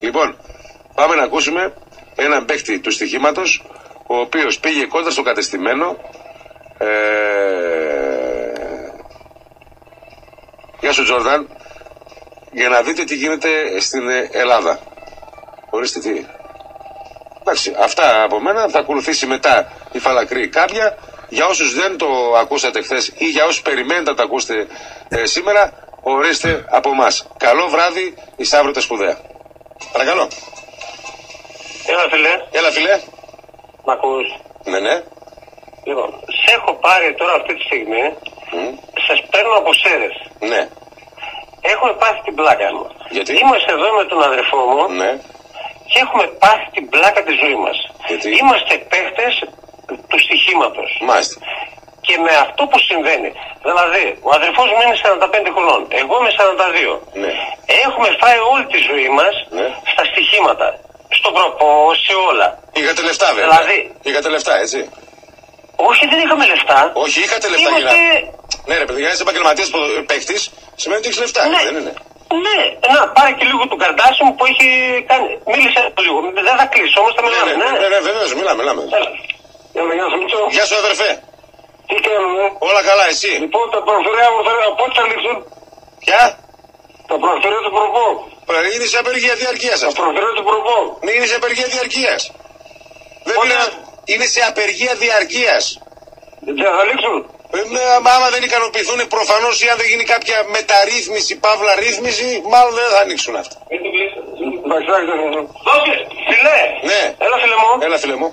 Λοιπόν, πάμε να ακούσουμε έναν παίκτη του στοιχήματος, ο οποίος πήγε κόντρα στο κατεστημένο. Γεια σου Τζόρνταν, για να δείτε τι γίνεται στην Ελλάδα. Ορίστε τι. Εντάξει, αυτά από μένα. Θα ακολουθήσει μετά η φαλακρή κάμπια. Για όσους δεν το ακούσατε χθες ή για όσους περιμένετε να το ακούσετε σήμερα, ορίστε από εμάς. Καλό βράδυ, η Σταύρο τα σπουδαία. Παρακαλώ. Έλα φίλε. Έλα φίλε. Μ' ακούς? Ναι, ναι. Λοιπόν, σε έχω πάρει τώρα αυτή τη στιγμή, σας παίρνω από Σέρες. Ναι. Έχουμε πάθει την πλάκα μου. Γιατί? Είμαστε εδώ με τον αδερφό μου, Ναι. και έχουμε πάθει την πλάκα της ζωής μας. Γιατί? Είμαστε παίχτες του στοιχήματος. Μάλιστα. Και με αυτό που συμβαίνει, δηλαδή ο αδερφός μου είναι 45 χρονών, εγώ είμαι 42. Ναι. Έχουμε φάει όλη τη ζωή μας στα στοιχήματα. Στον προπό, σε όλα. Είχατε λεφτά βέβαια. Δηλαδή... Είχατε λεφτά, έτσι. Όχι, δεν είχαμε λεφτά. Όχι, είχατε λεφτά. Είμαστε... Ναι, ρε παιδί, για να είσαι επαγγελματίας παίκτης, σημαίνει ότι έχεις λεφτά, ναι. Δεν είναι? Ναι, να πάρε και λίγο του καρτάσι μου που έχει κάνει. Μίλησε λίγο. Δεν θα κλείσω, όμως θα μιλάμε. Ναι, βεβαίως, μιλάμε. Γεια σου, Μίτσο. Γεια σου, αδερφέ. Τι κάνουμε? Όλα καλά, εσύ? Λοιπόν, τα προφερέα μου θέλω πότε θα λήξουν. Ποια? Τα προφερέα του προπό. Είναι σε απεργία διαρκείας αυτό. Τα προφερέα του προπό. Ναι, είναι σε απεργία διαρκείας. Δεν είναι σε απεργία διαρκείας. Δεν θα λήξουν. Άμα δεν ικανοποιηθούν προφανώς ή αν δεν γίνει κάποια μεταρρύθμιση, παύλα ρύθμιση, μάλλον δεν θα ανοίξουν αυτά. Δώσε, φιλέ. Ναι. Έλα φίλε μου. Έλα φίλε μου.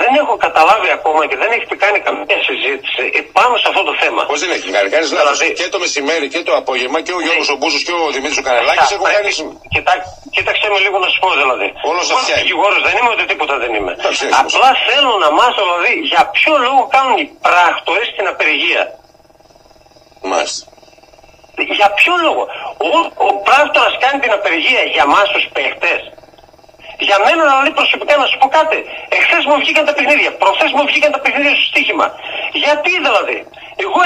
Δεν έχω καταλάβει ακόμα και δεν έχετε κάνει καμία συζήτηση πάνω σε αυτό το θέμα. Πώς δεν έχει κάνει? Κάνεις λάθος. Και το μεσημέρι και το απόγευμα και ο Γιώργος ο Μπούσος και ο Δημήτρης ο Κανελάκης έχουν κάνει. Κοίταξε με λίγο να σου πω δηλαδή. Όλος αυτιά είναι. Δικηγόρος δεν είμαι, ούτε τίποτα δεν είμαι. Απλά θέλω να μάθω δηλαδή για ποιο λόγο κάνουν οι πράκτορες την απεργία. Μάλιστα. Για ποιο λόγο? Ο πράκτορας κάνει την απεργία για εμάς τους παίχτες. Για μένα δηλαδή προσωπικά να σου πω κάτι. Εχθές μου βγήκαν τα παιχνίδια. Προχθές μου βγήκαν τα παιχνίδια στο στοίχημα. Γιατί δηλαδή? Εγώ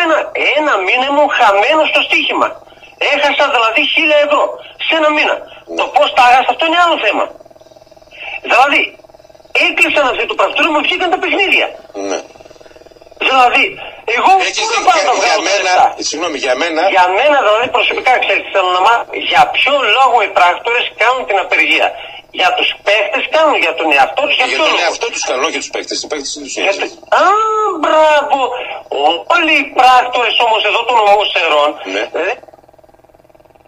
ένα μήνα ήμουν χαμένο στο στοίχημα. Έχασα δηλαδή 1.000 ευρώ σε ένα μήνα. Το πώς τα έχασα αυτό είναι άλλο θέμα. Δηλαδή έκλεισαν αυτή το πρακτορείο μου, βγήκαν τα παιχνίδια. Ναι. Δηλαδή, εγώ πού να πάω να βγάλω λεφτά? Συγγνώμη, για μένα. Για μένα δηλαδή προσωπικά ξέρετε, θέλω να μάθω για ποιο λόγο οι πράκτορες κάνουν την απεργία. Για τους παίχτες κάνουν, για τον εαυτό τους, για ποιο λόγο? Για τον εαυτό τους κάνουν, όχι τους παίχτες. Οι παίχτες τους είναι. Α, μπράβο. Όλοι οι πράκτορες όμως εδώ των ομοσερών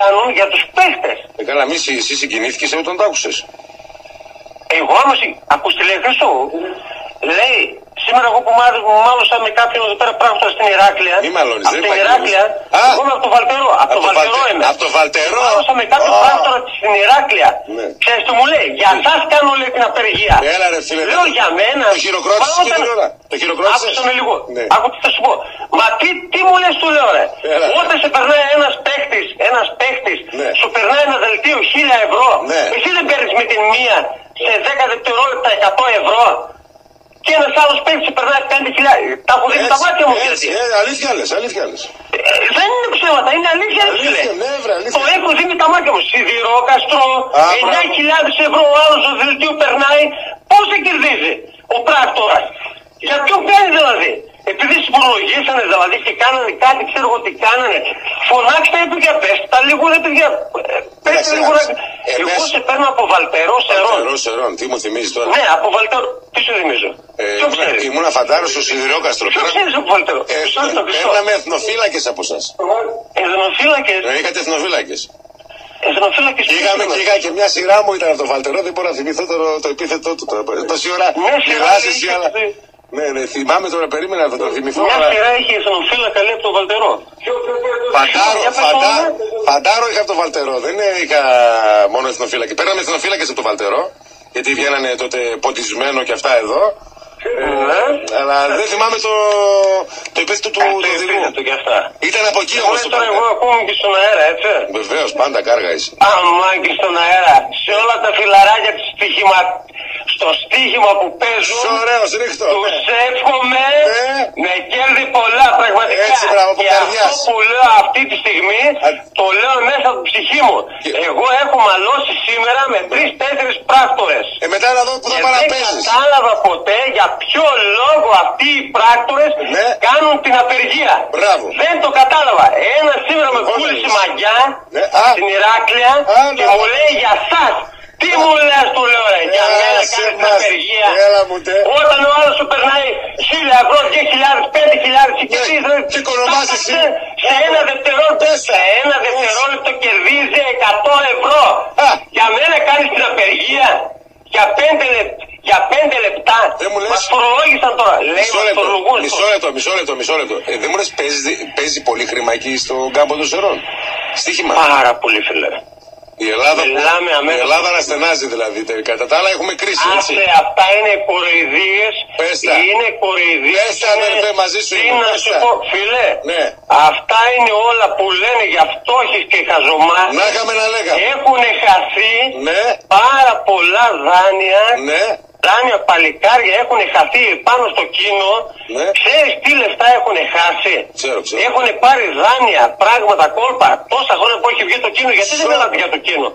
κάνουν για τους παίχτες. Καλά, εσύ συγκινήθηκες όταν το άκουσες? Εγώ όμως, ακούς τι λέει Χρυσό? Λέει, σήμερα εγώ που μάλωσα με κάποιον εδώ πέρα πράκτορα στην Ηράκλεια. Μη μαλώνεις, δεν υπάρχει. Από την Ηράκλεια, εγώ είμαι από το Βαλτερό. Από το Βαλτερό είμαι. Από το Βαλτερό. Μάλωσα με κάποιον πράκτορα στην Ηράκλεια. Ξέρεις τι μου λέει? Για σας κάνω λέει την απεργία. Έλα ρε φίλε. Λέω για μένα. Το χειροκρότησες και την ώρα. Το χειροκρότησες. Άκουσα με λίγο. Άκου τι θα σου πω. Μα τι μου λες του λέω ρε? Όταν σε περνάει ένας παίχτης, σου περνάει ένα δελτίο 1.000 ευρώ. Εσύ δεν παίρνεις με την μία σε 10 δευτερόλεπτα 100 ευρώ. Και ένας άλλος παίκτης περνάει 5.000. Τα έχω δει με τα μάτια μου. Αλήθεια λες. Δεν είναι ψέματα, είναι αλήθεια. Το έχω δει με τα μάτια μου. Σιδηρόκαστρο, 9.000 ευρώ ο άλλος το δελτίο περνάει. Πώς δεν κερδίζει ο πράκτορας? Για ποιον παίρνει δηλαδή? Επειδή συμπολογίσανε δηλαδή και κάνανε κάτι, ξέρω εγώ τι κάνανε. Φωνάξτε παιδιά, πες τα λίγο ρε παιδιά. Πες λίγο ρε. Εγώ σε παίρνω από Βαλτερό Σερών. Τι μου θυμίζει τώρα? Ναι, από Βαλτερό. Τι σου θυμίζω? Ήμουνα φαντάρος στο Σιδηρόκαστρο. Ποιο ξέρεις από Βαλτερό? Παίρναμε εθνοφύλακες από εσάς. Εθνοφύλακες? Είχατε εθνοφύλακες. Εθνοφύλακες. Είχα και μια σειρά μου ήταν από το Βαλτερό, δεν μπορώ να θυμηθώ το επίθετό του. Τόση ώρα μοιράζεσαι αλλά... Ναι, θυμάμαι τώρα, περίμενα να το θυμηθώ. Μια σειρά είχε εθνοφύλακα λέει από το Βαλτερό. Φαντάρο είχα από το Βαλτερό, δεν είχα μόνο εθνοφύλακες. Παίρναμε εθνοφύλακες από το Βαλτερό, γιατί βγαίνανε τότε ποντισμένο και αυτά εδώ. Αλλά δεν θυμάμαι το υπέθετο του οδηγού. Ήταν από εκεί όμως το Βαλτερό. Εγώ ακούω και στον αέρα, έτσι. Βεβαίως, πάντα κάργα είσαι. Αμά και στον αέρα. Σε όλα τα φιλαράκια της στοιχήμα. στο στοίχημα που παίζουν. Ωραίος, ρίχτω. Τους εύχομαι με κέρδη πολλά πραγματικά. Έτσι, μπράβο, από και καρδιάς. αυτό που λέω αυτή τη στιγμή το λέω μέσα από την ψυχή μου. Εγώ έχω μαλώσει σήμερα με 3-4 πράκτορες. Μετά να δω που θα παραπέσεις. Δεν κατάλαβα ποτέ για ποιο λόγο αυτοί οι πράκτορες κάνουν την απεργία. Μπράβο. Δεν το κατάλαβα. Ένα σήμερα με πούλησε μαγιά στην Ηράκλεια και μου λέει για σας. Τι μου λες, του λέω ρε, για μένα κάνεις την απεργία. Όταν ο άλλος σου περνάει 1000 ευρώ, 2.000, 5.000 και εσύ και οικονομάς εσύ. σε ένα δευτερόλεπτο κερδίζει 100 ευρώ. Για μένα κάνεις την απεργία. Για 5 λεπτά. Μας φορολόγησαν τώρα. Λέει μας φορολογούν. Μισό λεπτό. Δεν μου λες παίζει πολύ χρήμα εκεί στον κάμπο των Σερών. Στοίχημα. Πάρα πολύ, φίλε. Η Ελλάδα να στενάζει δηλαδή τελικά. Τα άλλα έχουμε κρίση. Αυτά είναι κοροϊδίες. Είναι κοροϊδίες. Πέστα αδερφέ, μαζί σου είμαι. Να σου πω, φίλε, αυτά είναι όλα που λένε για φτώχεις και χαζομάρες. Να είχαμε να λέγαμε. Έχουν χαθεί πάρα πολλά δάνεια. Δάνεια παλικάρια έχουν χαθεί πάνω στο κίνο. Ξέρεις τι λεφτά έχουν χάσει? Ξέρω. Έχουν πάρει δάνεια, πράγματα, κόλπα. Τόσα χρόνια που έχει βγει το κίνο, γιατί δεν μιλάτε για το κίνο?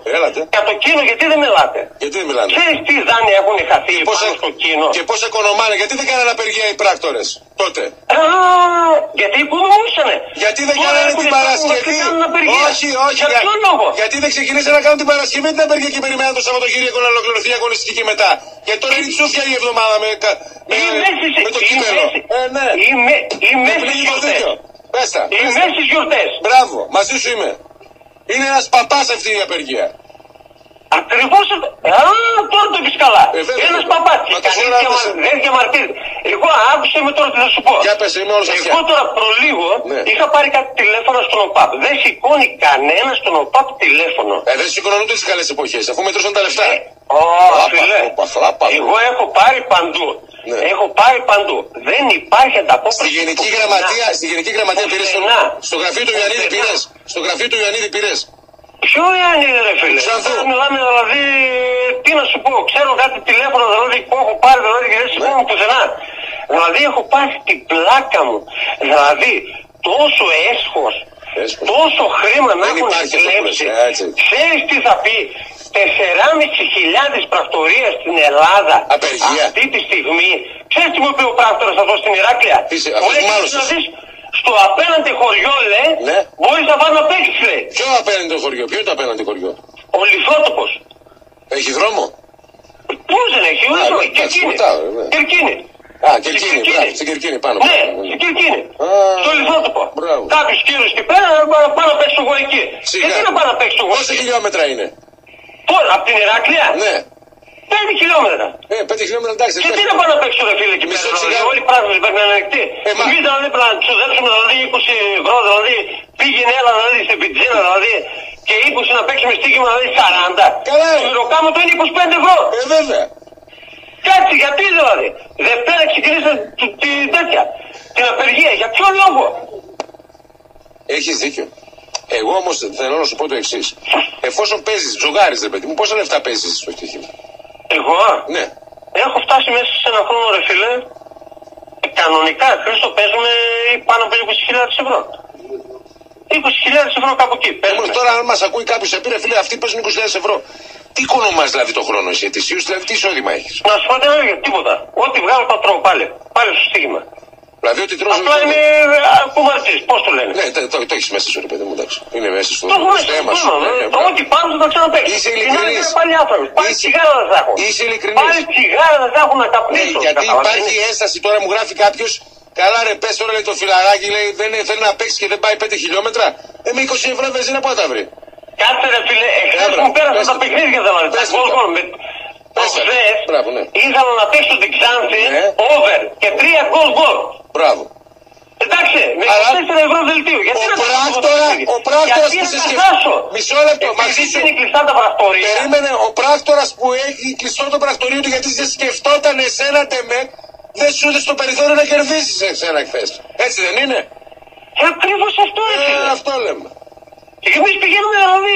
Για το κίνο, γιατί δεν μιλάτε? Γιατί δεν μιλάνε? Ξέρεις τι δάνεια έχουν χαθεί πάνω στο κίνο? Και πώς οικονομάνε, γιατί δεν κάνανε απεργία οι πράκτορες τότε? Γιατί οικονομούσανε. Γιατί δεν κάνανε την Παρασκευή? Όχι. Για ποιο λόγο? Γιατί δεν ξεκινήσανε να κάνουν την Παρασκευή την απεργία και περιμέναν το Σαββατοκύριακο να ολοκληρωθεί η αγωνιστική και μετά? Γιατί τώρα είναι τσούφια η εβδομάδα με το κύπελο. Οι μέσεις γιορτές. Οι μέσεις γιορτές. Μπράβο, μαζί σου είμαι. Είναι ένας παπάς αυτή η απεργία. Ακριβώς. Τώρα το έχεις καλά. Ένας παπάς. Δεν διαμαρτύρεται. Εγώ άκουσε με τώρα τι θα σου πω. Εγώ τώρα προλίγο είχα πάρει κάτι τηλέφωνο στον ΟΠΑΠ. Δεν σηκώνει κανένα στον ΟΠΑΠ τηλέφωνο. Δεν σηκώνουν ούτε τις καλές εποχές, αφού μετρούσαν τα λεφτά. Εγώ έχω πάρει παντού. Έχω πάρει παντού. Δεν υπάρχει ανταπόκριση. Στη Γενική Γραμματεία πήρες? Στο γραφείο του Ιωαννίδη πήρες? Στο γραφείο του Ιωαννίδη πήρες? Ποιο Ιωαννίδη ρε φίλε? Μιλάμε δηλαδή, τι να σου πω, ξέρω κάτι τηλέφωνο δηλαδή που έχω πάρει δηλαδή και δεν σηκώνω πουθενά. Δηλαδή έχω πάρει την πλάκα μου. Δηλαδή τόσο έσχος, τόσο χρήμα να έχουν κλέψει. Ξέρεις τι θα πει? 4.500 πρακτορίες στην Ελλάδα αυτή τη στιγμή. Ξέρεις τι μου είπε ο πράκτορας εδώ στην Ηράκλεια? Στο απέναντι χωριό, λέει, μπορείς να πας να παίξεις, λέει. Ποιο απέναντι χωριό? Ποιο είναι το απέναντι χωριό? Ο Λιθότοπος. Έχει δρόμο? Πώς δεν έχει? Κερκίνη. Στην Κερκίνη πάνω. Ναι, στην Κερκίνη. Στο Λιθότοπο. Κάποιος κύριος εκεί πέρα πάει να παίξει το γο εκεί. Γιατί να πάει να παίξει το γο? Πόσα χιλιόμετρα είναι? Από την Ηράκλεια? Ναι. 5 χιλιόμετρα. 5 χιλιόμετρα, εντάξει. Και τι να πάω να παίξω ρε φίλε εκεί πέρα? Όλοι οι πράγματες πρέπει να είναι ανοιχτοί. Εμείς δηλαδή πρέπει να ξοδέψουμε δηλαδή 20 ευρώ, δηλαδή πήγαινε έλα δηλαδή στην πιτζίνα δηλαδή και 20 να παίξουμε στοίχημα δηλαδή 40. Καλά. Το μυροκάμο του είναι 25 ευρώ. Βέβαια. Κάτσε, γιατί δηλαδή? Δευτέρα ξεκινήσαν την τέτοια, την απεργία. Για ποιο λόγο? Έχεις δίκιο. Εγώ όμως θέλω να σου πω το εξής. Εφόσον παίζεις, τζογάρεις ρε παιδί μου, πόσα λεφτά παίζεις στο στοίχημα? Εγώ? Ναι. Έχω φτάσει μέσα σε ένα χρόνο ρε φίλε. Κανονικά, Χρήστο, παίζουμε πάνω από 20.000 ευρώ. 20.000 ευρώ κάπου εκεί. Τώρα αν μας ακούει κάποιος σε πήρε φίλε, αυτοί παίζουν 20.000 ευρώ. Τι οικονομάς δηλαδή το χρόνο εσύ ετησίως, δηλαδή τι εισόδημα έχεις? Να σου πω τίποτα. Ό,τι βγάλω το τρώω πάλι. Πάλι στο στοίχημα. Δηλαδή ότι τρως... Απλά είναι κουβαρτής, πώς το λένε. Ναι, το έχεις μέσα σου ρε παιδί μου, εντάξει. Είναι μέσα στο θέμα σου. Ό,τι πάνω θα το ξαναπαίξεις. Είσαι ειλικρινής. Πάλι τσιγάρα δεν θα έχουν. Είσαι ειλικρινής. Πάλι τσιγάρα δεν θα έχουν να καπνίσουν. Γιατί υπάρχει ένσταση τώρα, μου γράφει κάποιος, καλά ρε πες τώρα λέει το φιλαράκι, λέει δεν θέλει να παίξει και δεν πάει 5 χιλιόμετρα. Με 20 ευρώ βενζίνα πού θα τα βρει? Κάτσε ρε φίλε, εχθές μου πέρασαν τα παιχνίδια δηλαδή. Ήθελα να παίξω την Ξάνθη over και 3 γκολ. Μπράβο. Εντάξει, με 24 ευρώ δελτίο. Γιατί ο πράκτορας που σε σκεφτεί. Μισό λεπτό, μαζί σου. Είναι κλειστά τα πρακτορία. Περίμενε, ο πράκτορας που έχει κλειστό το πρακτορείο του γιατί σε σκεφτόταν εσένα τεμεκ, δεν σου είδε στο περιθώριο να κερδίσεις εσένα χθες. Έτσι δεν είναι? Ακριβώς αυτό είναι. Αυτό λέμε. Και εμείς πηγαίνουμε δηλαδή,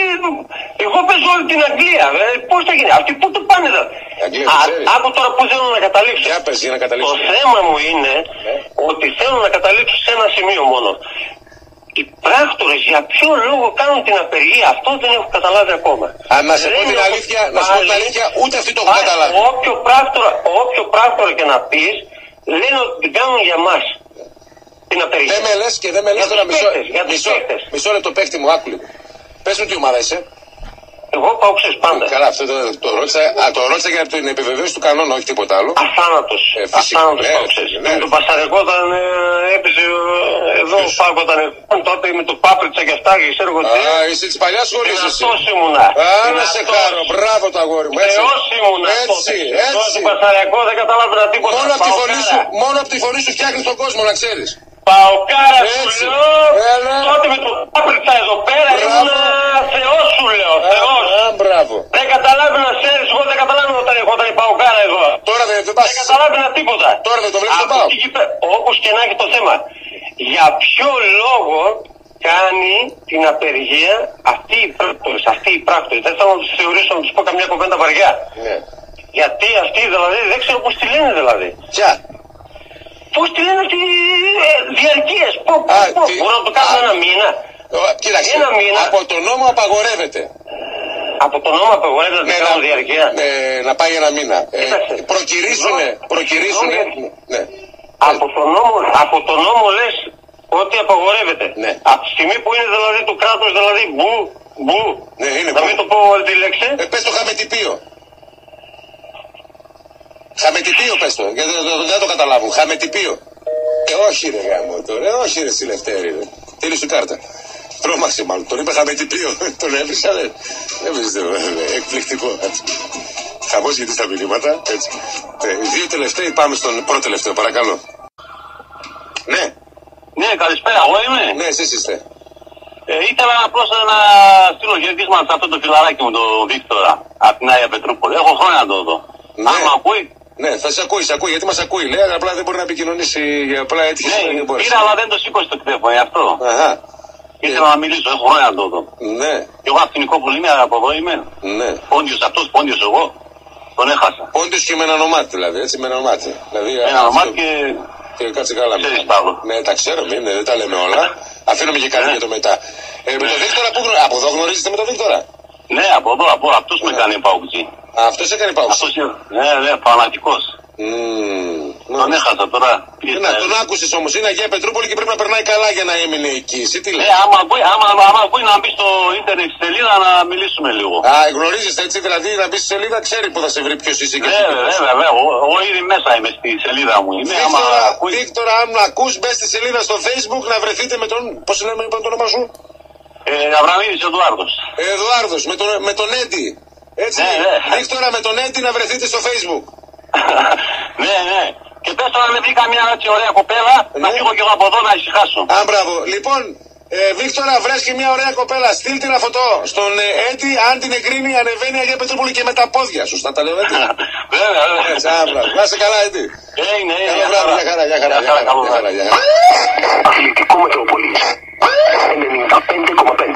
εγώ παίζω όλη την Αγγλία, πώς θα γίνει, αυτοί πού το πάνε δηλαδή. Αγγλία, άκου τώρα που θέλω να καταλήξω. Για πες, για να καταλήξω. Το θέμα μου είναι ότι θέλω να καταλήξω σε ένα σημείο μόνο. Οι πράκτορες για ποιο λόγο κάνουν την απεργία, αυτό δεν έχω καταλάβει ακόμα. Να σε πω την αλήθεια, ούτε αυτοί το έχουν καταλάβει. Όποιο πράκτορα και να πεις, λένε ότι την κάνουν για μας. Την απεργία. Δεν με λες και δεν με λες τώρα μισό λεπτό, παίχτη μου, άκου λίγο. Πες μου τι ομάδα είσαι. Εγώ πάω ξέρεις πάντα. Καλά, αυτό το ρώτησα για την επιβεβαίωση του κανόνα, όχι τίποτα άλλο. Αθάνατος. Αθάνατος πάω ξέρεις. Με τον Πασαρικό όταν έπαιζε εδώ πάω όταν τότε με το Πάπριτσα και αυτά και ξέρω εγώ τι. Είσαι της παλιάς σχολής εσύ. Αυτός ήμουνα. Να σε χαρώ, μπράβο το αγόρι μου. Θεός ήμουνα. Έτσι. Τον Πασαρικό δεν καταλάβαινα τίποτα. Μόνο από τη φωνή σου φτιάχνεις τον κόσμο, να ξέρεις. Παοκάρα σου λέω, τότε με τον Πάπριτσα εδώ πέρα ήμουν Θεός σου λέω, Θεός. Μπράβο. Δεν καταλάβει να ξέρεις, εγώ δεν καταλάβει όταν η Παοκάρα εδώ. Τώρα δεν πας. Δεν καταλάβει τίποτα. Τώρα δεν το βλέπεις το πάω. Όπως και να έχει το θέμα. Για ποιο λόγο κάνει την απεργία αυτοί οι πράκτορες. Δεν θέλω να τους θεωρήσω να τους πω καμιά κουβέντα βαριά. Γιατί αυτοί δηλαδή δεν ξέρω πώς τη λένε δηλαδή. Ποια? Πώς τη λένε αυτή διαρκείες. Μπορούν να το κάνουν ένα μήνα. Κοίταξε, από τον νόμο απαγορεύεται. Από τον νόμο απαγορεύεται να κάνουν διαρκεία. Να πάει ένα μήνα. Προκυρήσουνε. Από τον νόμο λες ότι απαγορεύεται. Από τη στιγμή που είναι δηλαδή του κράτους δηλαδή μπου. Να μην το πω τη λέξη. Πες το χαμετυπίο. Χαμετυπίο πες το, γιατί δεν το καταλάβουν. Χαμετυπίο. Όχι ρε γάμο τώρα, όχι ρε Συλλευτέρη. Τέλει σου κάρτα. Τρώμαξε μάλλον, τον είπε χαμετυπίο. Τον έβρισα, δεν βρίσκεται εκπληκτικό. Χαμός γιατί στα μηνύματα, έτσι. Δύο τελευταίοι, πάμε στον πρώτο τελευταίο, παρακαλώ. Ναι. Ναι, καλησπέρα, εγώ είμαι. Ναι, εσείς είστε. Ήθελα απλώς να στείλω χαιρετίσμα σε αυτό το φιλαράκι μου, τον Βίκτορα, από την Άγια Πετρούπολη. Έχω χρόνια να το δω. Ναι. Αν με ακούει. Ναι, θα σε ακούει, γιατί μας ακούει. Λέει, απλά δεν μπορεί να επικοινωνήσει. Απλά έτυχε. Ναι, πήρα, αλλά δεν το σήκωσε το τηλέφωνο, γι' αυτό. Ήθελα να μιλήσω, έχω χρόνια να το δω. Ναι. Και εγώ από την Νικόπολη είμαι, από εδώ είμαι. Ναι. Πόντιος αυτός, Πόντιος εγώ. Τον έχασα. Πόντιος και με ένα ονομάτι δηλαδή, έτσι, με ένα ονομάτι. Δηλαδή, ένα ονομάτι και κάτσε καλά. Ξέρεις Παύλο. Ναι, τα ξέρω, δεν τα λέμε όλα. Αφήνουμε και κάτι για το μετά. Με τον Βίκτορα, από εδώ γνωρίζετε με τον Βίκτορα? Ναι, από εδώ, αυτός με κάνει παουκτζή. Αυτός έκανε παουκτζή. Ναι, φανατικός. Τον έχασα τώρα. Τον άκουσες όμως, είναι Αγία Πετρούπολη και πρέπει να περνάει καλά για να έμεινε εκεί. Εσύ τι λες? Άμα ακούει να μπει στο ίντερνετ στη σελίδα να μιλήσουμε λίγο. Γνωρίζεις έτσι, δηλαδή να μπει στη σελίδα, ξέρει που θα σε βρει ποιος είσαι και βέβαια, εγώ ήδη μέσα είμαι στη σελίδα μου. Βίκτορα, αν ακούς, μπες στη σελίδα στο Facebook να βρεθείτε με τον. Πώς λέμε, είπα το όνομα σου? Αβραμίδης Εδουάρδος. Εδουάρδος, με τον Έντι. Έτσι, Βίκτορα, με τον Έντι να βρεθείτε στο Facebook. Ναι. Και πες τώρα με βρει καμιά έτσι ωραία κοπέλα, να φύγω κι εγώ από εδώ να ησυχάσω. Μπράβο. Λοιπόν, Βίκτορα, βρες και μια ωραία κοπέλα. Στείλτε ένα φωτό στον Έντι, αν την εγκρίνει, ανεβαίνει Αγία Πετρούπολη και με τα πόδια. Σωστά τα λέω, έτσι. Βέβαια. Να είσαι καλά, Έντι. Είναι. Γεια χαρά. Αθλητικό Μετρόπολης 95,5.